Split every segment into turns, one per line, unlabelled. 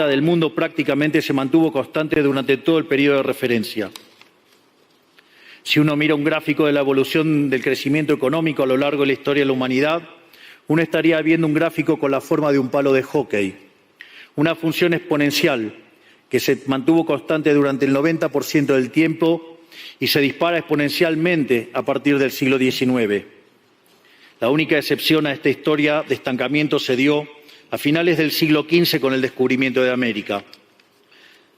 del mundo prácticamente se mantuvo constante durante todo el periodo de referencia. Si uno mira un gráfico de la evolución del crecimiento económico a lo largo de la historia de la humanidad, uno estaría viendo un gráfico con la forma de un palo de hockey, una función exponencial que se mantuvo constante durante el 90% del tiempo y se dispara exponencialmente a partir del siglo XIX. La única excepción a esta historia de estancamiento se dio a finales del siglo XV con el descubrimiento de América.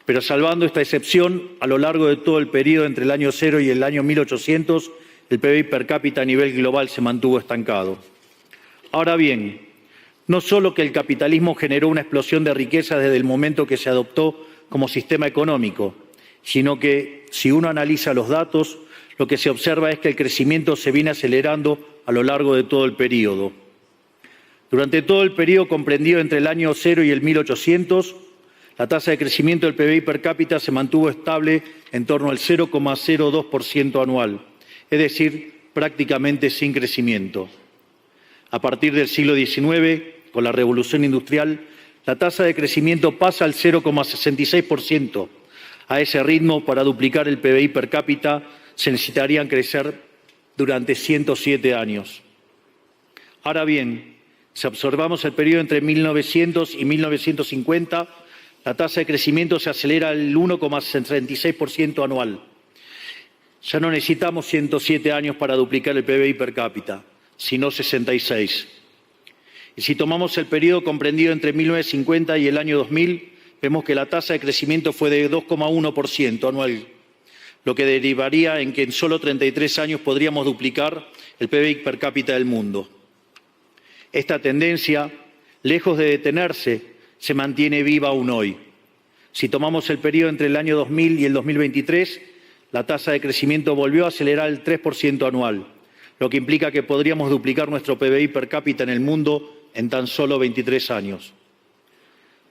Pero salvando esta excepción, a lo largo de todo el periodo entre el año 0 y el año 1800, el PBI per cápita a nivel global se mantuvo estancado. Ahora bien, no solo que el capitalismo generó una explosión de riqueza desde el momento que se adoptó como sistema económico, sino que, si uno analiza los datos, lo que se observa es que el crecimiento se viene acelerando a lo largo de todo el periodo. Durante todo el periodo comprendido entre el año 0 y el 1800, la tasa de crecimiento del PBI per cápita se mantuvo estable en torno al 0,02% anual, es decir, prácticamente sin crecimiento. A partir del siglo XIX, con la revolución industrial, la tasa de crecimiento pasa al 0,66%. A ese ritmo, para duplicar el PBI per cápita, se necesitarían crecer durante 107 años. Ahora bien, si observamos el periodo entre 1900 y 1950, la tasa de crecimiento se acelera al 1,36% anual. Ya no necesitamos 107 años para duplicar el PBI per cápita, sino 66. Y si tomamos el periodo comprendido entre 1950 y el año 2000, vemos que la tasa de crecimiento fue de 2,1% anual, lo que derivaría en que en solo 33 años podríamos duplicar el PBI per cápita del mundo. Esta tendencia, lejos de detenerse, se mantiene viva aún hoy. Si tomamos el periodo entre el año 2000 y el 2023, la tasa de crecimiento volvió a acelerar el 3% anual, lo que implica que podríamos duplicar nuestro PBI per cápita en el mundo en tan solo 23 años.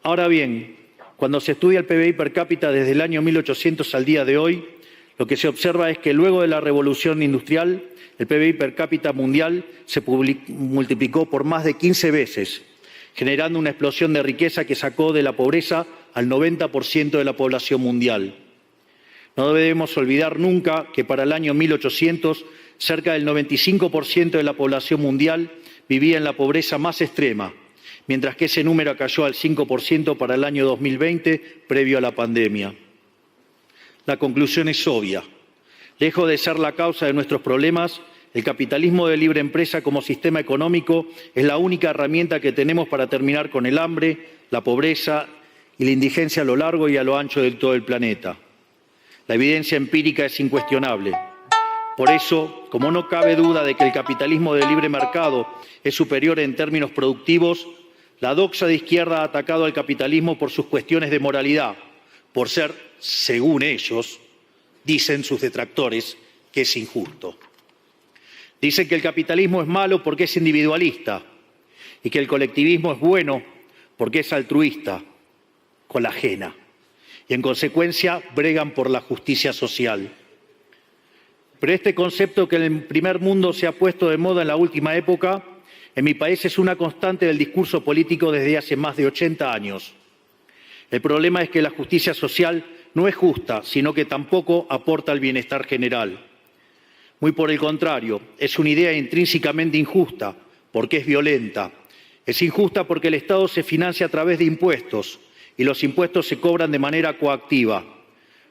Ahora bien, cuando se estudia el PBI per cápita desde el año 1800 al día de hoy, lo que se observa es que luego de la revolución industrial, el PBI per cápita mundial se multiplicó por más de 15 veces, generando una explosión de riqueza que sacó de la pobreza al 90% de la población mundial. No debemos olvidar nunca que para el año 1800, cerca del 95% de la población mundial vivía en la pobreza más extrema, mientras que ese número cayó al 5% para el año 2020, previo a la pandemia. La conclusión es obvia. Lejos de ser la causa de nuestros problemas, el capitalismo de libre empresa como sistema económico es la única herramienta que tenemos para terminar con el hambre, la pobreza y la indigencia a lo largo y a lo ancho de todo el planeta. La evidencia empírica es incuestionable. Por eso, como no cabe duda de que el capitalismo de libre mercado es superior en términos productivos, la doxa de izquierda ha atacado al capitalismo por sus cuestiones de moralidad, por ser, según ellos, dicen sus detractores, que es injusto. Dicen que el capitalismo es malo porque es individualista y que el colectivismo es bueno porque es altruista, con la ajena, y en consecuencia bregan por la justicia social. Pero este concepto que en el primer mundo se ha puesto de moda en la última época, en mi país es una constante del discurso político desde hace más de 80 años. El problema es que la justicia social no es justa, sino que tampoco aporta al bienestar general. Muy por el contrario, es una idea intrínsecamente injusta, porque es violenta. Es injusta porque el Estado se financia a través de impuestos y los impuestos se cobran de manera coactiva.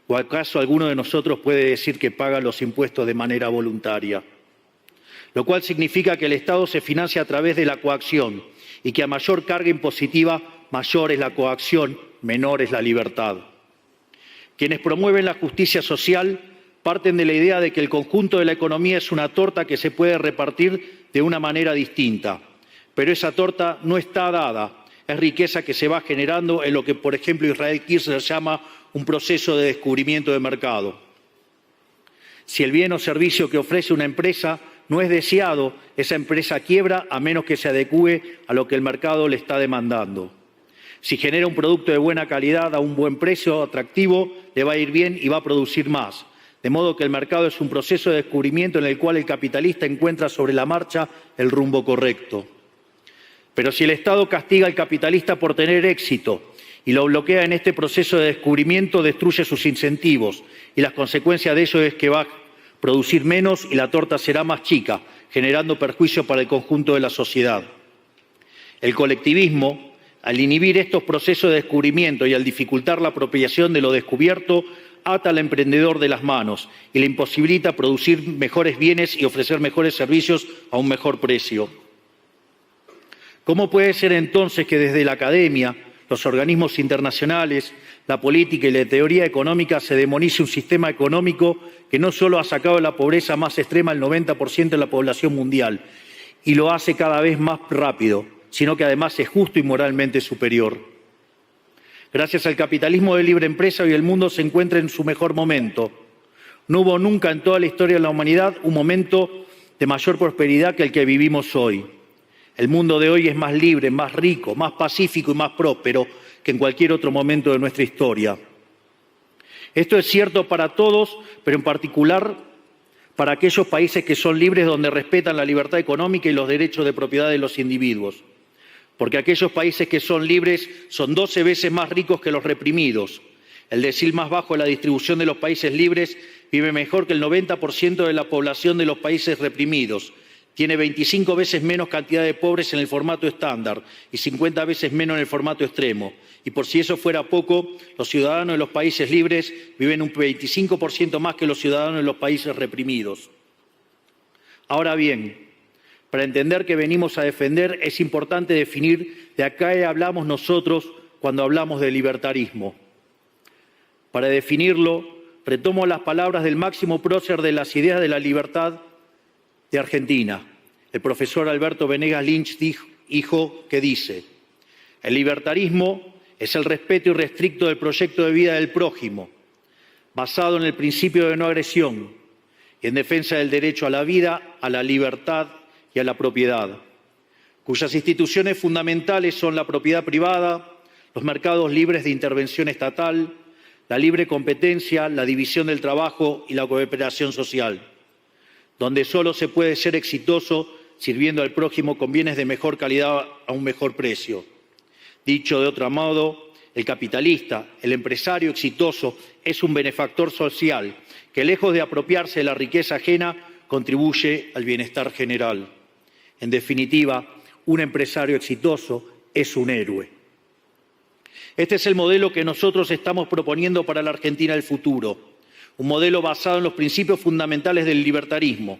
¿O acaso alguno de nosotros puede decir que paga los impuestos de manera voluntaria? Lo cual significa que el Estado se financia a través de la coacción y que a mayor carga impositiva, mayor es la coacción, menor es la libertad. Quienes promueven la justicia social parten de la idea de que el conjunto de la economía es una torta que se puede repartir de una manera distinta. Pero esa torta no está dada, es riqueza que se va generando en lo que, por ejemplo, Israel Kirzler llama un proceso de descubrimiento de mercado. Si el bien o servicio que ofrece una empresa no es deseado, esa empresa quiebra a menos que se adecúe a lo que el mercado le está demandando. Si genera un producto de buena calidad a un buen precio atractivo, le va a ir bien y va a producir más. De modo que el mercado es un proceso de descubrimiento en el cual el capitalista encuentra sobre la marcha el rumbo correcto. Pero si el Estado castiga al capitalista por tener éxito y lo bloquea en este proceso de descubrimiento, destruye sus incentivos y las consecuencias de ello es que va a producir menos y la torta será más chica, generando perjuicio para el conjunto de la sociedad. El colectivismo, al inhibir estos procesos de descubrimiento y al dificultar la apropiación de lo descubierto, ata al emprendedor de las manos y le imposibilita producir mejores bienes y ofrecer mejores servicios a un mejor precio. ¿Cómo puede ser entonces que desde la academia, los organismos internacionales, la política y la teoría económica se demonice un sistema económico que no solo ha sacado de la pobreza más extrema al 90% de la población mundial y lo hace cada vez más rápido, sino que además es justo y moralmente superior? Gracias al capitalismo de libre empresa, hoy el mundo se encuentra en su mejor momento. No hubo nunca en toda la historia de la humanidad un momento de mayor prosperidad que el que vivimos hoy. El mundo de hoy es más libre, más rico, más pacífico y más próspero que en cualquier otro momento de nuestra historia. Esto es cierto para todos, pero en particular para aquellos países que son libres, donde respetan la libertad económica y los derechos de propiedad de los individuos. Porque aquellos países que son libres son 12 veces más ricos que los reprimidos. El decil más bajo de la distribución de los países libres vive mejor que el 90% de la población de los países reprimidos. Tiene 25 veces menos cantidad de pobres en el formato estándar y 50 veces menos en el formato extremo. Y por si eso fuera poco, los ciudadanos de los países libres viven un 25% más que los ciudadanos de los países reprimidos. Ahora bien, para entender qué venimos a defender es importante definir de a qué hablamos nosotros cuando hablamos de libertarismo. Para definirlo, retomo las palabras del máximo prócer de las ideas de la libertad de Argentina, el profesor Alberto Venegas Lynch, dijo que dice: el libertarismo es el respeto irrestricto del proyecto de vida del prójimo, basado en el principio de no agresión y en defensa del derecho a la vida, a la libertad y a la propiedad, cuyas instituciones fundamentales son la propiedad privada, los mercados libres de intervención estatal, la libre competencia, la división del trabajo y la cooperación social, donde solo se puede ser exitoso sirviendo al prójimo con bienes de mejor calidad a un mejor precio. Dicho de otro modo, el capitalista, el empresario exitoso, es un benefactor social que, lejos de apropiarse de la riqueza ajena, contribuye al bienestar general. En definitiva, un empresario exitoso es un héroe. Este es el modelo que nosotros estamos proponiendo para la Argentina del futuro. Un modelo basado en los principios fundamentales del libertarismo: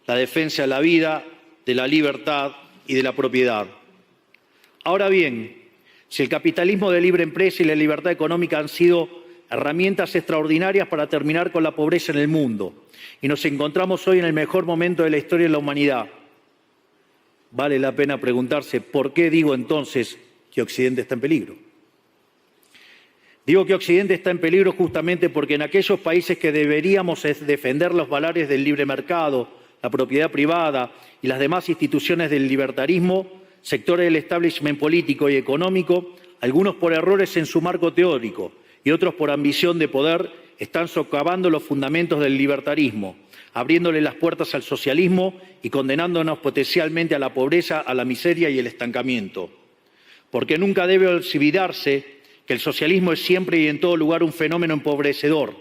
la defensa de la vida, de la libertad y de la propiedad. Ahora bien, si el capitalismo de libre empresa y la libertad económica han sido herramientas extraordinarias para terminar con la pobreza en el mundo, y nos encontramos hoy en el mejor momento de la historia de la humanidad, vale la pena preguntarse ¿por qué digo entonces que Occidente está en peligro? Digo que Occidente está en peligro justamente porque en aquellos países que deberíamos defender los valores del libre mercado, la propiedad privada y las demás instituciones del libertarismo, sectores del establishment político y económico, algunos por errores en su marco teórico y otros por ambición de poder, están socavando los fundamentos del libertarismo, abriéndole las puertas al socialismo y condenándonos potencialmente a la pobreza, a la miseria y el estancamiento. Porque nunca debe olvidarse que el socialismo es siempre y en todo lugar un fenómeno empobrecedor,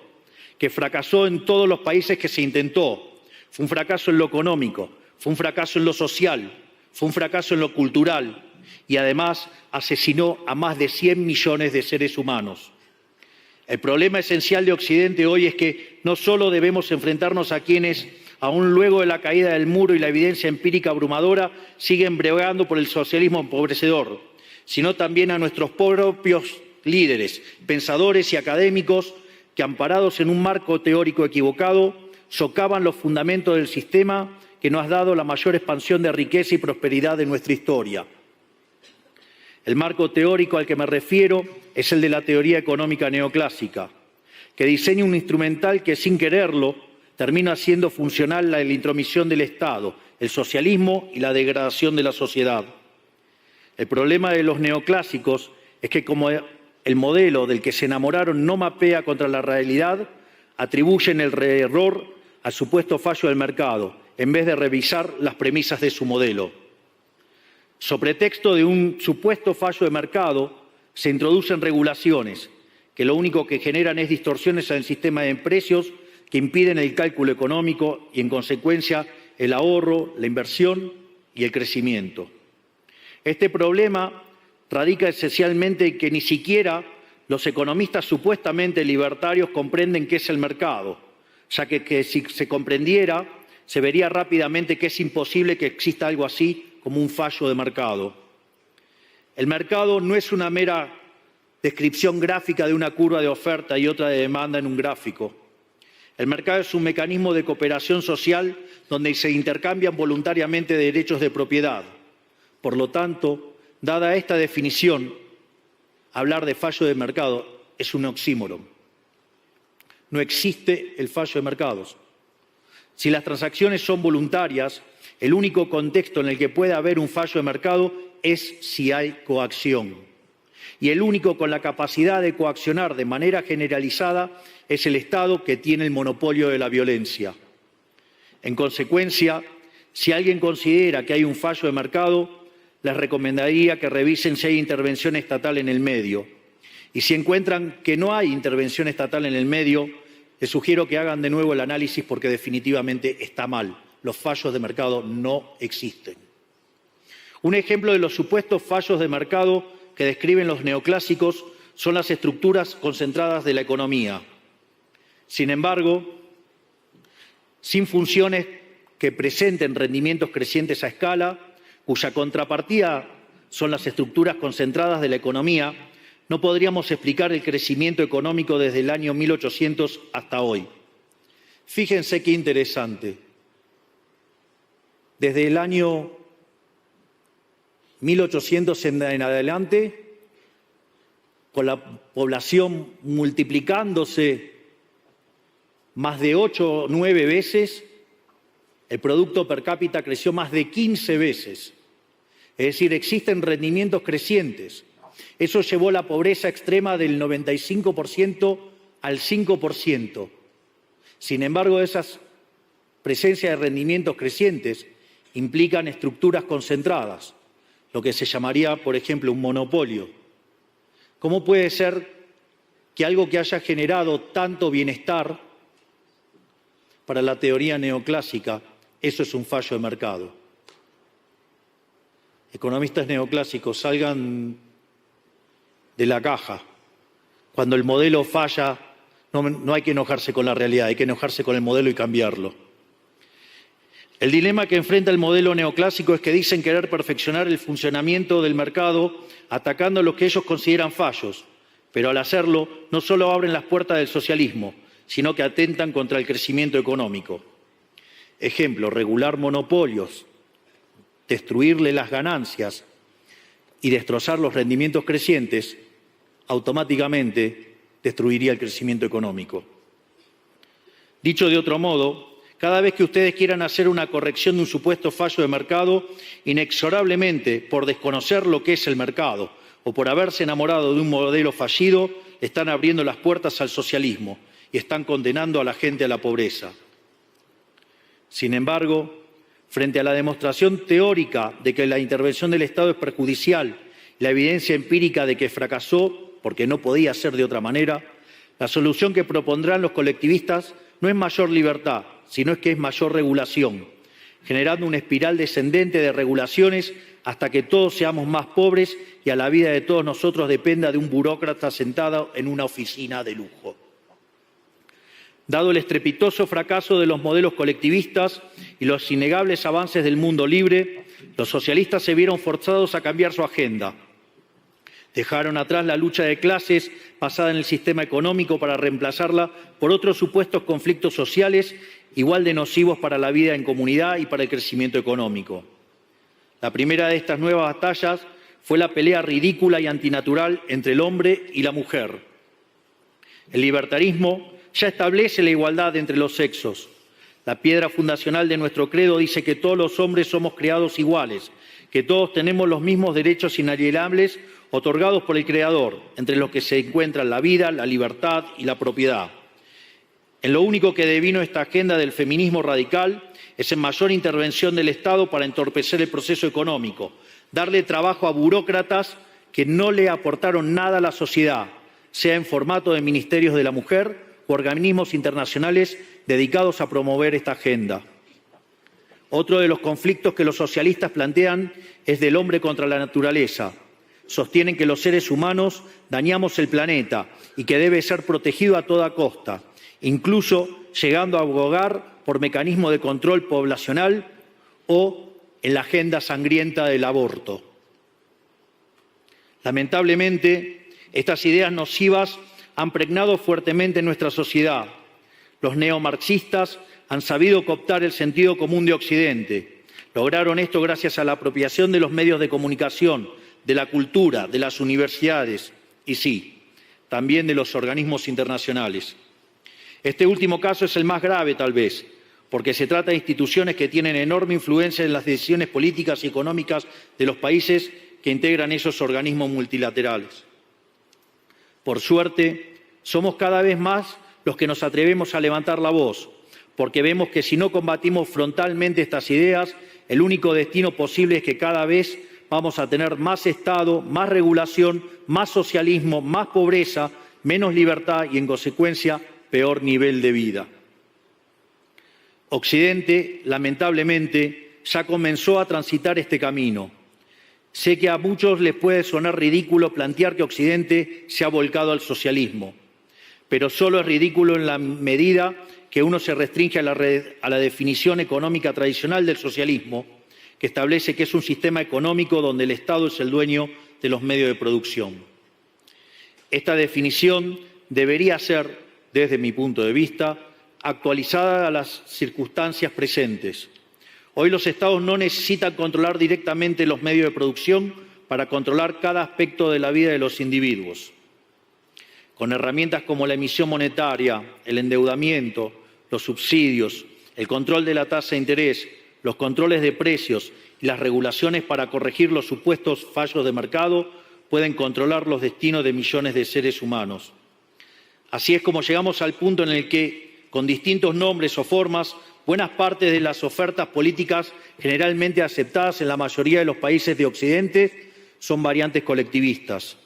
que fracasó en todos los países que se intentó. Fue un fracaso en lo económico, fue un fracaso en lo social, fue un fracaso en lo cultural y además asesinó a más de 100 millones de seres humanos. El problema esencial de Occidente hoy es que no solo debemos enfrentarnos a quienes, aún luego de la caída del muro y la evidencia empírica abrumadora, siguen bregando por el socialismo empobrecedor, sino también a nuestros propios líderes, pensadores y académicos que, amparados en un marco teórico equivocado, socavan los fundamentos del sistema que nos ha dado la mayor expansión de riqueza y prosperidad de nuestra historia. El marco teórico al que me refiero es el de la teoría económica neoclásica, que diseña un instrumental que, sin quererlo, termina haciendo funcional la intromisión del Estado, el socialismo y la degradación de la sociedad. El problema de los neoclásicos es que, como el modelo del que se enamoraron no mapea contra la realidad, atribuyen el error al supuesto fallo del mercado, en vez de revisar las premisas de su modelo. So pretexto de un supuesto fallo de mercado, Se introducen regulaciones que lo único que generan es distorsiones en el sistema de precios que impiden el cálculo económico y, en consecuencia, el ahorro, la inversión y el crecimiento. Este problema radica esencialmente en que ni siquiera los economistas supuestamente libertarios comprenden qué es el mercado, ya que si se comprendiera, se vería rápidamente que es imposible que exista algo así como un fallo de mercado. El mercado no es una mera descripción gráfica de una curva de oferta y otra de demanda en un gráfico. El mercado es un mecanismo de cooperación social donde se intercambian voluntariamente derechos de propiedad. Por lo tanto, dada esta definición, hablar de fallo de mercado es un oxímoron. No existe el fallo de mercados. Si las transacciones son voluntarias, el único contexto en el que puede haber un fallo de mercado es si hay coacción. Y el único con la capacidad de coaccionar de manera generalizada es el Estado, que tiene el monopolio de la violencia. En consecuencia, si alguien considera que hay un fallo de mercado, les recomendaría que revisen si hay intervención estatal en el medio. Y si encuentran que no hay intervención estatal en el medio, les sugiero que hagan de nuevo el análisis, porque definitivamente está mal. Los fallos de mercado no existen. Un ejemplo de los supuestos fallos de mercado que describen los neoclásicos son las estructuras concentradas de la economía. Sin embargo, sin funciones que presenten rendimientos crecientes a escala, cuya contrapartida son las estructuras concentradas de la economía, no podríamos explicar el crecimiento económico desde el año 1800 hasta hoy. Fíjense qué interesante. Desde el año 1800 en adelante, con la población multiplicándose más de 8 o 9 veces, el producto per cápita creció más de 15 veces. Es decir, existen rendimientos crecientes. Eso llevó la pobreza extrema del 95% al 5%. Sin embargo, esas presencias de rendimientos crecientes implican estructuras concentradas, lo que se llamaría, por ejemplo, un monopolio. ¿Cómo puede ser que algo que haya generado tanto bienestar para la teoría neoclásica, eso es un fallo de mercado? Economistas neoclásicos, salgan de la caja. Cuando el modelo falla, no hay que enojarse con la realidad, hay que enojarse con el modelo y cambiarlo. El dilema que enfrenta el modelo neoclásico es que dicen querer perfeccionar el funcionamiento del mercado atacando lo que ellos consideran fallos, pero al hacerlo no solo abren las puertas del socialismo, sino que atentan contra el crecimiento económico. Ejemplo, regular monopolios, destruirle las ganancias y destrozar los rendimientos crecientes, automáticamente destruiría el crecimiento económico. Dicho de otro modo, cada vez que ustedes quieran hacer una corrección de un supuesto fallo de mercado, inexorablemente, por desconocer lo que es el mercado o por haberse enamorado de un modelo fallido, están abriendo las puertas al socialismo y están condenando a la gente a la pobreza. Sin embargo, frente a la demostración teórica de que la intervención del Estado es perjudicial, la evidencia empírica de que fracasó porque no podía ser de otra manera, la solución que propondrán los colectivistas no es mayor libertad, sino que es mayor regulación, generando una espiral descendente de regulaciones hasta que todos seamos más pobres y a la vida de todos nosotros dependa de un burócrata sentado en una oficina de lujo. Dado el estrepitoso fracaso de los modelos colectivistas y los innegables avances del mundo libre, los socialistas se vieron forzados a cambiar su agenda. Dejaron atrás la lucha de clases basada en el sistema económico para reemplazarla por otros supuestos conflictos sociales igual de nocivos para la vida en comunidad y para el crecimiento económico. La primera de estas nuevas batallas fue la pelea ridícula y antinatural entre el hombre y la mujer. El libertarismo ya establece la igualdad entre los sexos. La piedra fundacional de nuestro credo dice que todos los hombres somos creados iguales, que todos tenemos los mismos derechos inalienables otorgados por el Creador, entre los que se encuentran la vida, la libertad y la propiedad. En lo único que devino esta agenda del feminismo radical es en mayor intervención del Estado para entorpecer el proceso económico, darle trabajo a burócratas que no le aportaron nada a la sociedad, sea en formato de ministerios de la mujer o organismos internacionales dedicados a promover esta agenda. Otro de los conflictos que los socialistas plantean es del hombre contra la naturaleza. Sostienen que los seres humanos dañamos el planeta y que debe ser protegido a toda costa, incluso llegando a abogar por mecanismos de control poblacional o en la agenda sangrienta del aborto. Lamentablemente, estas ideas nocivas han pregnado fuertemente en nuestra sociedad. Los neomarxistas han sabido cooptar el sentido común de Occidente. Lograron esto gracias a la apropiación de los medios de comunicación, de la cultura, de las universidades y sí, también de los organismos internacionales. Este último caso es el más grave, tal vez, porque se trata de instituciones que tienen enorme influencia en las decisiones políticas y económicas de los países que integran esos organismos multilaterales. Por suerte, somos cada vez más los que nos atrevemos a levantar la voz, porque vemos que si no combatimos frontalmente estas ideas, el único destino posible es que cada vez vamos a tener más Estado, más regulación, más socialismo, más pobreza, menos libertad y, en consecuencia, peor nivel de vida. Occidente, lamentablemente, ya comenzó a transitar este camino. Sé que a muchos les puede sonar ridículo plantear que Occidente se ha volcado al socialismo, pero solo es ridículo en la medida que uno se restringe a la definición económica tradicional del socialismo, que establece que es un sistema económico donde el Estado es el dueño de los medios de producción. Esta definición debería ser, desde mi punto de vista, actualizada a las circunstancias presentes. Hoy los Estados no necesitan controlar directamente los medios de producción para controlar cada aspecto de la vida de los individuos. Con herramientas como la emisión monetaria, el endeudamiento, los subsidios, el control de la tasa de interés, los controles de precios y las regulaciones para corregir los supuestos fallos de mercado, pueden controlar los destinos de millones de seres humanos. Así es como llegamos al punto en el que, con distintos nombres o formas, buenas partes de las ofertas políticas generalmente aceptadas en la mayoría de los países de Occidente son variantes colectivistas.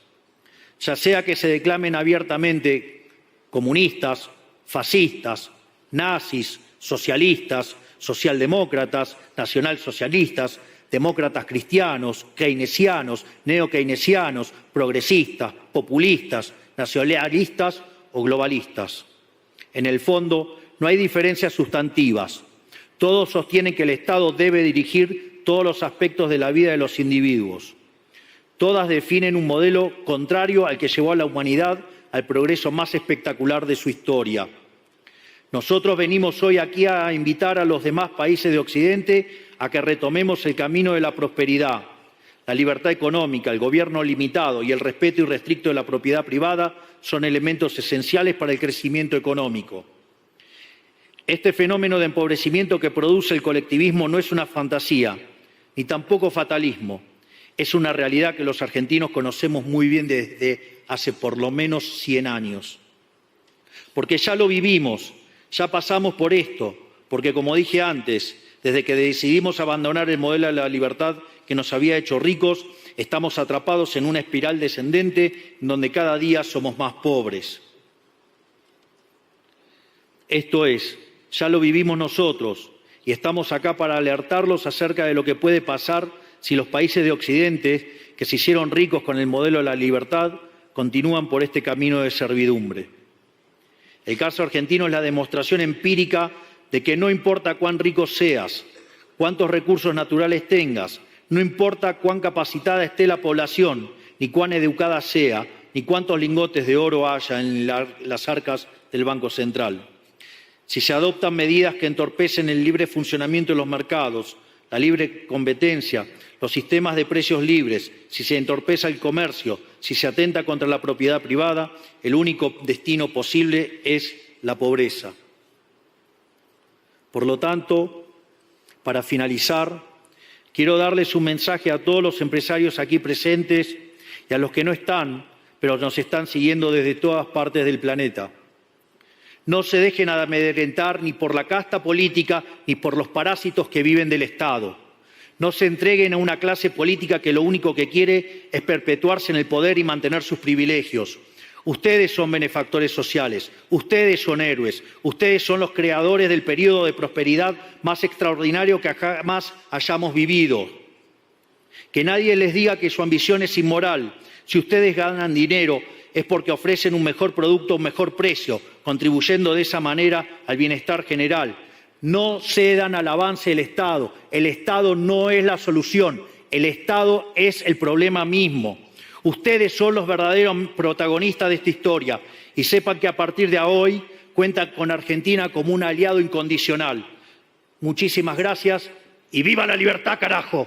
Ya sea que se declamen abiertamente comunistas, fascistas, nazis, socialistas, socialdemócratas, nacionalsocialistas, demócratas cristianos, keynesianos, neokeynesianos, progresistas, populistas, nacionalistas o globalistas. En el fondo, no hay diferencias sustantivas. Todos sostienen que el Estado debe dirigir todos los aspectos de la vida de los individuos. Todas definen un modelo contrario al que llevó a la humanidad al progreso más espectacular de su historia. Nosotros venimos hoy aquí a invitar a los demás países de Occidente a que retomemos el camino de la prosperidad. La libertad económica, el gobierno limitado y el respeto irrestricto de la propiedad privada son elementos esenciales para el crecimiento económico. Este fenómeno de empobrecimiento que produce el colectivismo no es una fantasía, ni tampoco fatalismo. Es una realidad que los argentinos conocemos muy bien desde hace por lo menos 100 años. Porque ya lo vivimos, ya pasamos por esto, porque como dije antes, desde que decidimos abandonar el modelo de la libertad que nos había hecho ricos, estamos atrapados en una espiral descendente en donde cada día somos más pobres. Esto es, ya lo vivimos nosotros y estamos acá para alertarlos acerca de lo que puede pasar si los países de Occidente, que se hicieron ricos con el modelo de la libertad, continúan por este camino de servidumbre. El caso argentino es la demostración empírica de que no importa cuán rico seas, cuántos recursos naturales tengas, no importa cuán capacitada esté la población, ni cuán educada sea, ni cuántos lingotes de oro haya en las arcas del Banco Central. Si se adoptan medidas que entorpecen el libre funcionamiento de los mercados, la libre competencia, los sistemas de precios libres, si se entorpece el comercio, si se atenta contra la propiedad privada, el único destino posible es la pobreza. Por lo tanto, para finalizar, quiero darles un mensaje a todos los empresarios aquí presentes y a los que no están, pero nos están siguiendo desde todas partes del planeta. No se dejen amedrentar ni por la casta política ni por los parásitos que viven del Estado. No se entreguen a una clase política que lo único que quiere es perpetuarse en el poder y mantener sus privilegios. Ustedes son benefactores sociales, ustedes son héroes, ustedes son los creadores del periodo de prosperidad más extraordinario que jamás hayamos vivido. Que nadie les diga que su ambición es inmoral. Si ustedes ganan dinero es porque ofrecen un mejor producto a un mejor precio, contribuyendo de esa manera al bienestar general. No cedan al avance del Estado. El Estado no es la solución, el Estado es el problema mismo. Ustedes son los verdaderos protagonistas de esta historia y sepan que a partir de hoy cuentan con Argentina como un aliado incondicional. Muchísimas gracias y ¡viva la libertad, carajo!